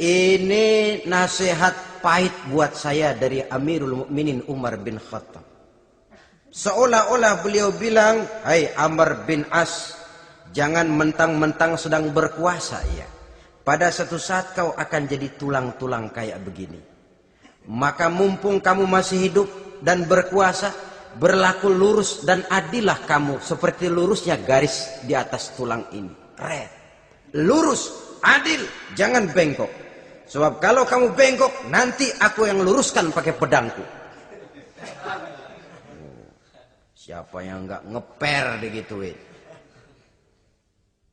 Ini nasihat pahit buat saya dari Amirul Mukminin Umar bin Khattab. Seolah-olah beliau bilang, hai Amr bin As, jangan mentang-mentang sedang berkuasa ya. Pada suatu saat kau akan jadi tulang-tulang kayak begini. Maka mumpung kamu masih hidup dan berkuasa, berlaku lurus dan adillah kamu seperti lurusnya garis di atas tulang ini. Red. Lurus, adil, jangan bengkok. Sebab kalau kamu bengkok, nanti aku yang luruskan pakai pedangku. Siapa yang nggak ngeper digituin?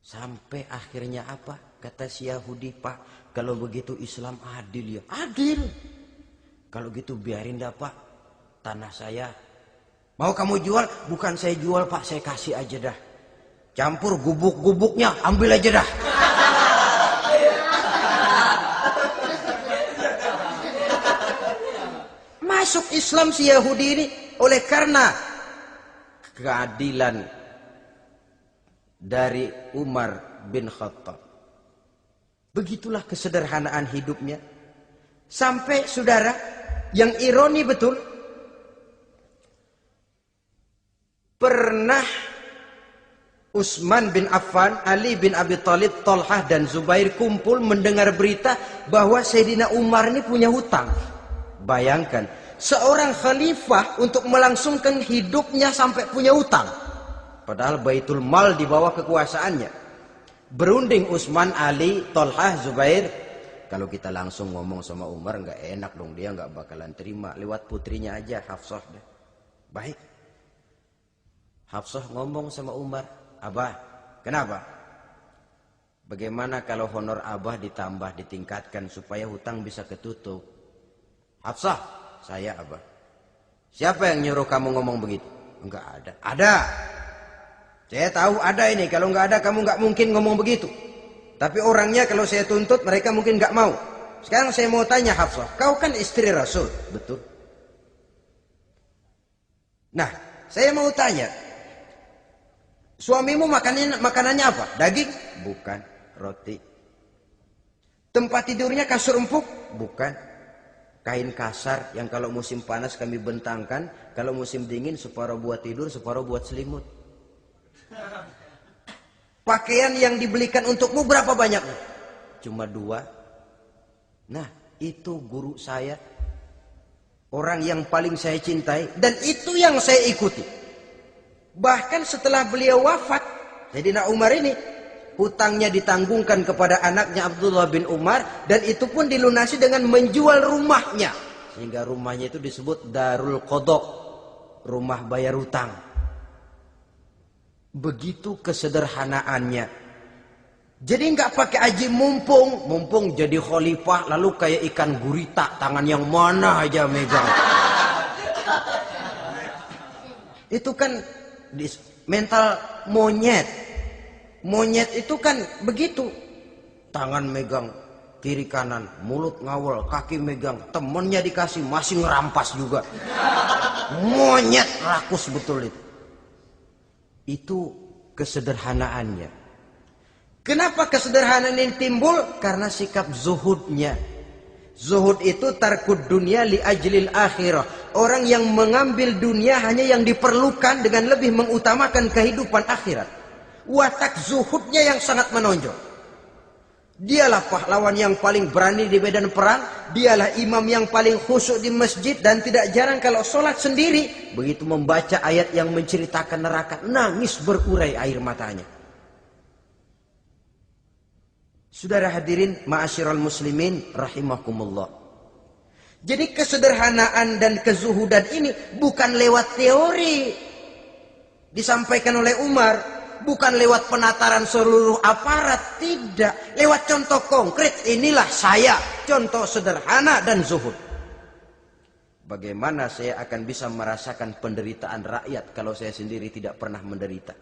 Sampai akhirnya apa? Kata si Yahudi, Pak, kalau begitu Islam adil ya. Adil. Kalau gitu biarin dah Pak, tanah saya. Mau kamu jual? Bukan saya jual Pak, saya kasih aja dah. Campur gubuk-gubuknya, ambil aja dah. Masuk Islam si Yahudi ini oleh karena keadilan dari Umar bin Khattab. Begitulah kesederhanaan hidupnya. Sampai saudara, yang ironi betul, pernah Utsman bin Affan, Ali bin Abi Thalib, Thalhah dan Zubair kumpul mendengar berita bahwa Sayyidina Umar ini punya hutang. Bayangkan, seorang khalifah untuk melangsungkan hidupnya sampai punya hutang. Padahal Baitul Mal di bawah kekuasaannya. Berunding Utsman, Ali, Thalhah, Zubair. Kalau kita langsung ngomong sama Umar nggak enak dong, dia nggak bakalan terima. Lewat putrinya aja, Hafsah deh. Baik. Hafsah ngomong sama Umar, Abah, kenapa? Bagaimana kalau honor Abah ditambah, ditingkatkan supaya hutang bisa ketutup? Hafsah, saya Abah. Siapa yang nyuruh kamu ngomong begitu? Enggak ada. Ada. Saya tahu ada ini. Kalau enggak ada kamu enggak mungkin ngomong begitu. Tapi orangnya kalau saya tuntut mereka mungkin enggak mau. Sekarang saya mau tanya Hafsah, kau kan istri Rasul, betul? Nah, saya mau tanya, suamimu makanannya apa? Daging? Bukan. Roti. Tempat tidurnya kasur empuk? Bukan. Kain kasar yang kalau musim panas kami bentangkan, kalau musim dingin separuh buat tidur, separuh buat selimut. Pakaian yang dibelikan untukmu berapa banyaknya? Cuma 2. Nah, itu guru saya. Orang yang paling saya cintai dan itu yang saya ikuti. Bahkan setelah beliau wafat, Sayyidina Umar ini hutangnya ditanggungkan kepada anaknya Abdullah bin Umar dan itu pun dilunasi dengan menjual rumahnya. Sehingga rumahnya itu disebut Darul Qadha, rumah bayar hutang. Begitu kesederhanaannya. Jadi nggak pakai aji mumpung jadi khalifah lalu kayak ikan gurita, tangan yang mana aja megang. Itu kan mental monyet. Monyet itu kan begitu. Tangan megang kiri kanan, mulut ngawal, kaki megang, temennya dikasih masih ngerampas juga. Monyet rakus betul itu. Itu kesederhanaannya. Kenapa kesederhanaan ini timbul? Karena sikap zuhudnya. Zuhud itu tarkud dunia li ajlil akhirah. Orang yang mengambil dunia hanya yang diperlukan dengan lebih mengutamakan kehidupan akhirat. Watak zuhudnya yang sangat menonjol. Dialah pahlawan yang paling berani di medan perang. Dialah imam yang paling khusyuk di masjid. Dan tidak jarang kalau sholat sendiri, begitu membaca ayat yang menceritakan neraka, nangis berurai air matanya. Saudara hadirin ma'asyiral muslimin rahimakumullah. Jadi kesederhanaan dan kezuhudan ini bukan lewat teori disampaikan oleh Umar. Bukan lewat penataran seluruh aparat, tidak. Lewat contoh konkret, inilah saya, contoh sederhana dan zuhud. Bagaimana saya akan bisa merasakan penderitaan rakyat kalau saya sendiri tidak pernah menderita?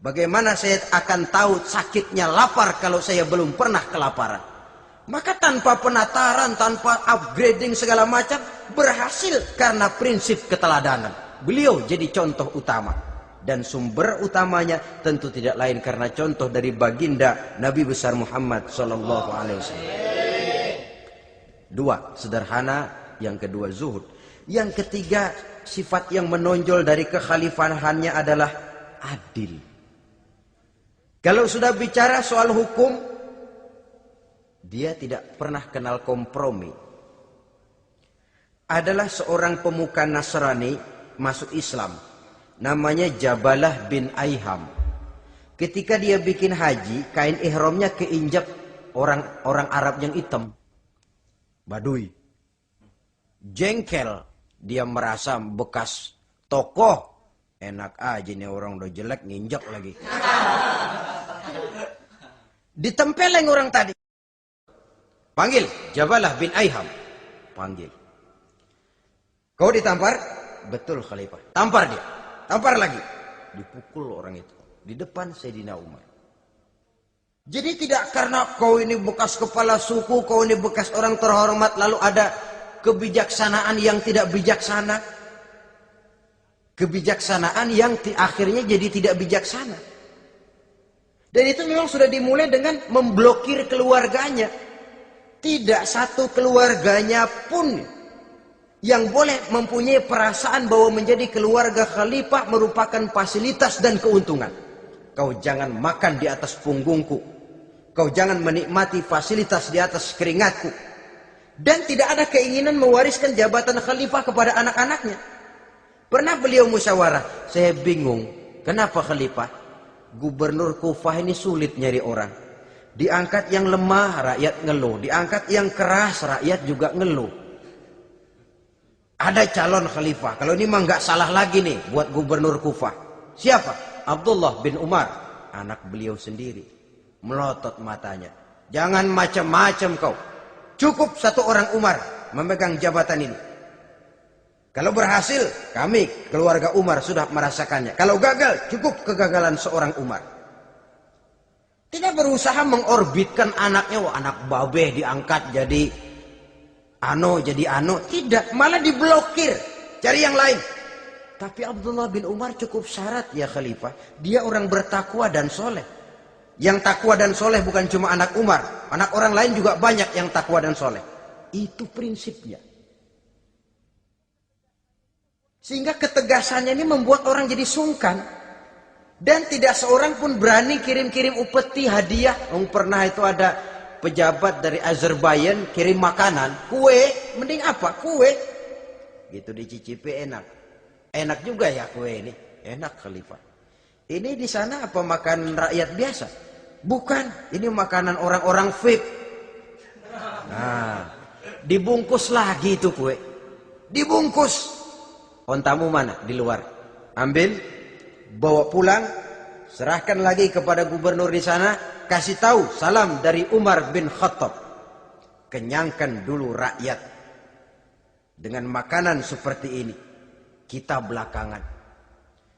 Bagaimana saya akan tahu sakitnya lapar kalau saya belum pernah kelaparan? Maka tanpa penataran, tanpa upgrading segala macam, berhasil karena prinsip keteladanan. Beliau jadi contoh utama. Dan sumber utamanya tentu tidak lain karena contoh dari baginda Nabi besar Muhammad sallallahu alaihi wasallam. 2, sederhana, yang kedua zuhud. Yang ketiga, sifat yang menonjol dari kekhalifahannya adalah adil. Kalau sudah bicara soal hukum, dia tidak pernah kenal kompromi. Adalah seorang pemuka Nasrani masuk Islam. Namanya Jabalah bin Aiham. Ketika dia bikin haji, kain ihramnya keinjak orang Arab yang hitam. Badui. Jengkel. Dia merasa bekas tokoh. Enak aja nih orang udah jelek nginjak lagi. Ditempeleng orang tadi. Panggil, Jabalah bin Aiham. Panggil. Kau ditampar? Betul Khalifah. Tampar dia. Tampar lagi. Dipukul orang itu. Di depan Sayyidina Umar. Jadi tidak karena kau ini bekas kepala suku, kau ini bekas orang terhormat, lalu ada kebijaksanaan yang tidak bijaksana. Kebijaksanaan yang akhirnya jadi tidak bijaksana. Dan itu memang sudah dimulai dengan memblokir keluarganya. Tidak satu keluarganya pun yang boleh mempunyai perasaan bahwa menjadi keluarga khalifah merupakan fasilitas dan keuntungan. Kau jangan makan di atas punggungku. Kau jangan menikmati fasilitas di atas keringatku. Dan tidak ada keinginan mewariskan jabatan khalifah kepada anak-anaknya. Pernah beliau musyawarah, saya bingung, kenapa khalifah? Gubernur Kufah ini sulit nyari orang. Diangkat yang lemah, rakyat ngeluh. Diangkat yang keras, rakyat juga ngeluh. Ada calon khalifah. Kalau ini mah nggak salah lagi nih buat gubernur Kufah. Siapa? Abdullah bin Umar. Anak beliau sendiri. Melotot matanya. Jangan macam-macam kau. Cukup satu orang Umar memegang jabatan ini. Kalau berhasil, kami keluarga Umar sudah merasakannya. Kalau gagal, cukup kegagalan seorang Umar. Tidak berusaha mengorbitkan anaknya, wah anak babeh diangkat jadi ano. Tidak, malah diblokir. Cari yang lain. Tapi Abdullah bin Umar cukup syarat ya khalifah. Dia orang bertakwa dan soleh. Yang takwa dan soleh bukan cuma anak Umar. Anak orang lain juga banyak yang takwa dan soleh. Itu prinsipnya. Sehingga ketegasannya ini membuat orang jadi sungkan. Dan tidak seorang pun berani kirim-kirim upeti hadiah. Pernah itu ada pejabat dari Azerbaijan kirim makanan. Kue, mending apa? Kue. Gitu dicicipi enak. Enak juga ya kue ini. Enak khalifah. Ini di sana apa makan rakyat biasa? Bukan. Ini makanan orang-orang VIP. Nah, dibungkus lagi itu kue. Dibungkus. Ontamu mana? Di luar. Ambil, bawa pulang, serahkan lagi kepada gubernur di sana, kasih tahu salam dari Umar bin Khattab. Kenyangkan dulu rakyat dengan makanan seperti ini. Kita belakangan.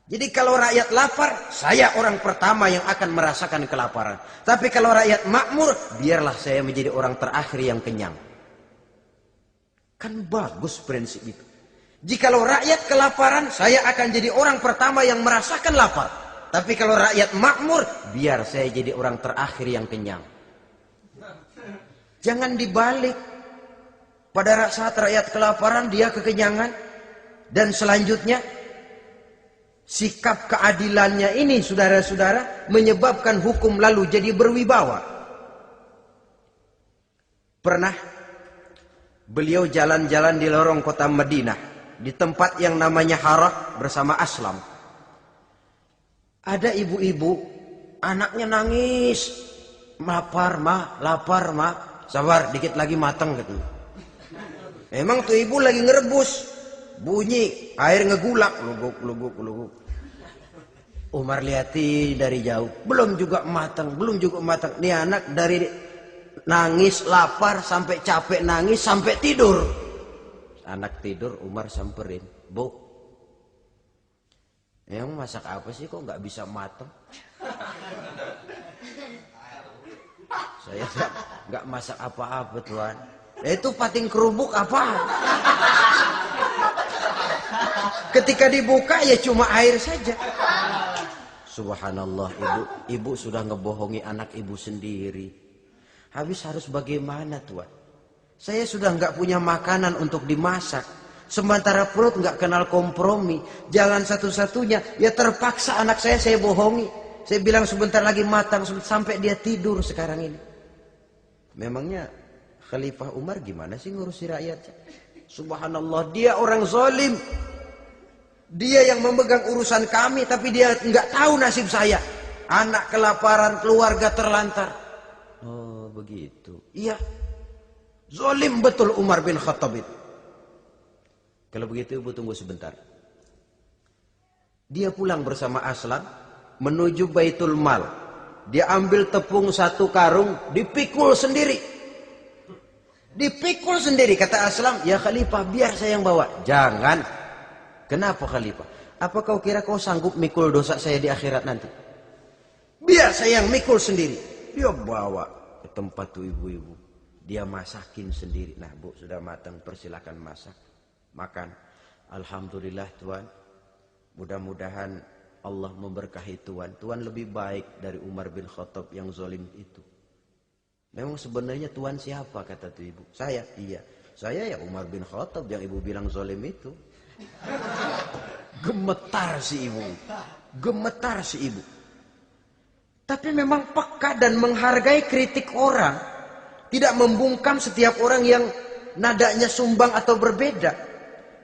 Jadi kalau rakyat lapar, saya orang pertama yang akan merasakan kelaparan. Tapi kalau rakyat makmur, biarlah saya menjadi orang terakhir yang kenyang. Kan bagus prinsip itu. Jikalau rakyat kelaparan, saya akan jadi orang pertama yang merasakan lapar. Tapi kalau rakyat makmur, biar saya jadi orang terakhir yang kenyang. Jangan dibalik. Pada saat rakyat kelaparan, dia kekenyangan. Dan selanjutnya, sikap keadilannya ini, saudara-saudara, menyebabkan hukum lalu jadi berwibawa. Pernah beliau jalan-jalan di lorong kota Madinah. Di tempat yang namanya Harah bersama Aslam. Ada ibu-ibu, anaknya nangis. Lapar ma. Sabar, dikit lagi matang gitu. Emang tuh ibu lagi ngerebus. Bunyi, air ngegulak. Luguk. Umar lihati dari jauh. Belum juga matang. Nih anak dari nangis, lapar, sampai capek nangis, sampai tidur. Anak tidur, Umar samperin. Bu, yang masak apa sih kok nggak bisa matang? Saya nggak masak apa-apa tuan. Itu pating kerubuk apa? Ketika dibuka ya cuma air saja. Subhanallah, ibu sudah ngebohongi anak ibu sendiri. Habis harus bagaimana tuan? Saya sudah nggak punya makanan untuk dimasak. Sementara perut nggak kenal kompromi. Jalan satu-satunya, ya terpaksa anak saya bohongi. Saya bilang sebentar lagi matang, sampai dia tidur sekarang ini. Memangnya Khalifah Umar gimana sih ngurusi rakyatnya? Subhanallah, dia orang zalim. Dia yang memegang urusan kami, tapi dia nggak tahu nasib saya. Anak kelaparan, keluarga terlantar. Oh begitu. Iya. Zalim betul Umar bin Khattab itu. Kalau begitu ibu tunggu sebentar. Dia pulang bersama Aslam menuju Baitul Mal. Dia ambil tepung 1 karung, dipikul sendiri. Dipikul sendiri. Kata Aslam, ya Khalifah biar saya yang bawa. Jangan. Kenapa Khalifah? Apa kau kira kau sanggup mikul dosa saya di akhirat nanti? Biar saya yang mikul sendiri. Dia bawa ke tempat tuh ibu-ibu. Dia masakin sendiri. Nah bu, sudah matang, persilakan masak. Makan. Alhamdulillah Tuan. Mudah-mudahan Allah memberkahi Tuan. Tuan lebih baik dari Umar bin Khattab yang zalim itu. Memang sebenarnya Tuan siapa, kata tuh ibu? Saya. Iya. Saya ya Umar bin Khattab yang ibu bilang zalim itu. Gemetar si ibu. Gemetar si ibu. Tapi memang peka dan menghargai kritik orang. Tidak membungkam setiap orang yang nadanya sumbang atau berbeda.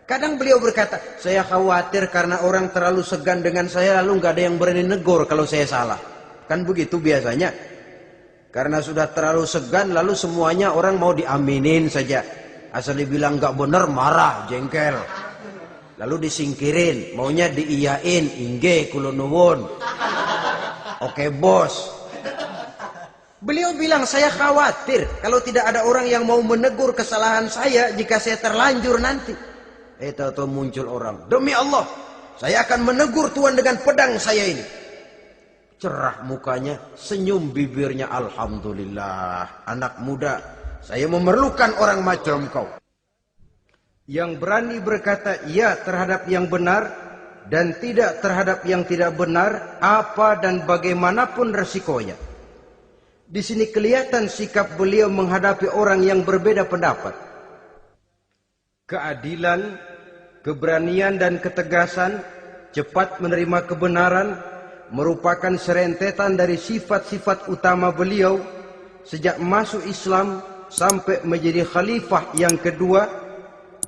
Kadang beliau berkata, saya khawatir karena orang terlalu segan dengan saya lalu nggak ada yang berani negor kalau saya salah. Kan begitu biasanya. Karena sudah terlalu segan lalu semuanya orang mau diaminin saja. Asal dibilang nggak benar marah, jengkel. Lalu disingkirin, maunya diiyain, ingge kula nuwun. Oke bos. Beliau bilang saya khawatir kalau tidak ada orang yang mau menegur kesalahan saya jika saya terlanjur nanti. Tahu-tahu muncul orang. Demi Allah, saya akan menegur Tuan dengan pedang saya ini. Cerah mukanya, senyum bibirnya. Alhamdulillah, anak muda, saya memerlukan orang macam kau. Yang berani berkata ya terhadap yang benar dan tidak terhadap yang tidak benar, apa dan bagaimanapun resikonya. Di sini kelihatan sikap beliau menghadapi orang yang berbeda pendapat. Keadilan, keberanian dan ketegasan, cepat menerima kebenaran, merupakan serentetan dari sifat-sifat utama beliau sejak masuk Islam sampai menjadi khalifah yang kedua.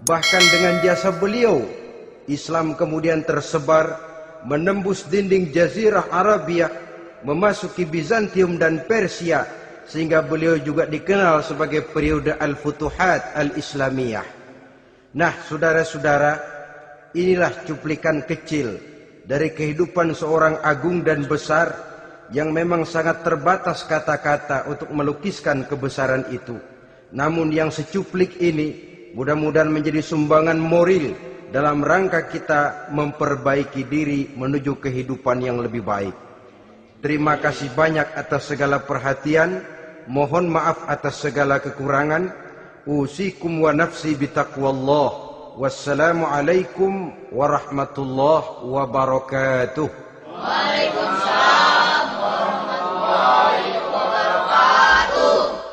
Bahkan dengan jasa beliau, Islam kemudian tersebar, menembus dinding Jazirah Arabia, memasuki Bizantium dan Persia, sehingga beliau juga dikenal sebagai periode Al-Futuhat Al-Islamiyah. Nah, saudara-saudara, inilah cuplikan kecil dari kehidupan seorang agung dan besar yang memang sangat terbatas kata-kata untuk melukiskan kebesaran itu. Namun yang secuplik ini mudah-mudahan menjadi sumbangan moral dalam rangka kita memperbaiki diri menuju kehidupan yang lebih baik. Terima kasih banyak atas segala perhatian. Mohon maaf atas segala kekurangan. Usikum wa nafsi bitaqwallah. Wassalamualaikum warahmatullahi wabarakatuh.